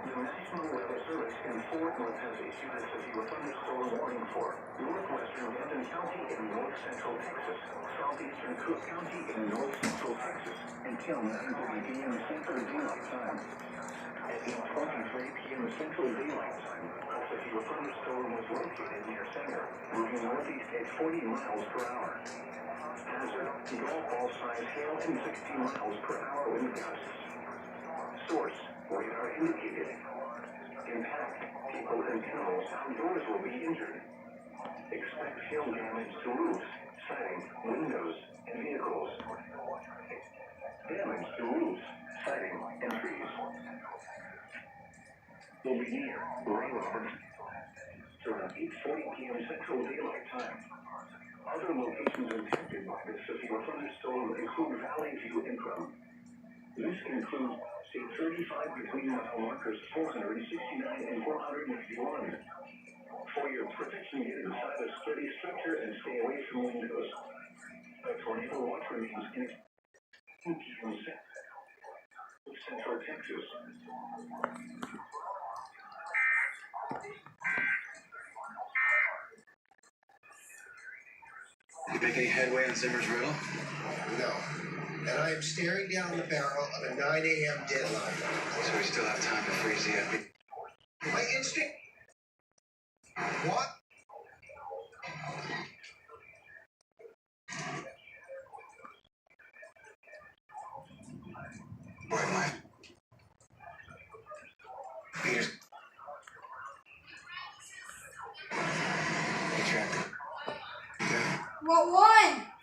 The National Weather Service in Fort Worth has issued a severe thunderstorm warning for northwestern Hampton County in north central Texas, southeastern Cook County in north central Texas until 9:30 p.m. Central Daylight Time. At 8:23 p.m. Central Daylight Time, a severe thunderstorm was located near Sanger, moving northeast at 40 miles per hour. Hazard: golf ball size hail and 60 miles per hour wind gusts. Source: radar indicated. Impact: people and animals outdoors will be injured. Expect hail damage to roofs, siding, windows, and vehicles. Damage to roofs, siding, and trees will be near railroad around 8:40 p.m. Central Daylight Time. Other locations impacted by this severe thunderstorm include Valley View and Crum. This includes State 35 between mile markers 469 and 491. For your protection, get inside a sturdy structure and stay away from windows. A tornado watch remains in Central Texas. You make any headway on Zimmer's riddle? No. And I am staring down the barrel of a 9 a.m. deadline. So we still have time to freeze the epic. My instinct? What? Where am I? Peter's. You tracked it. Yeah. What one?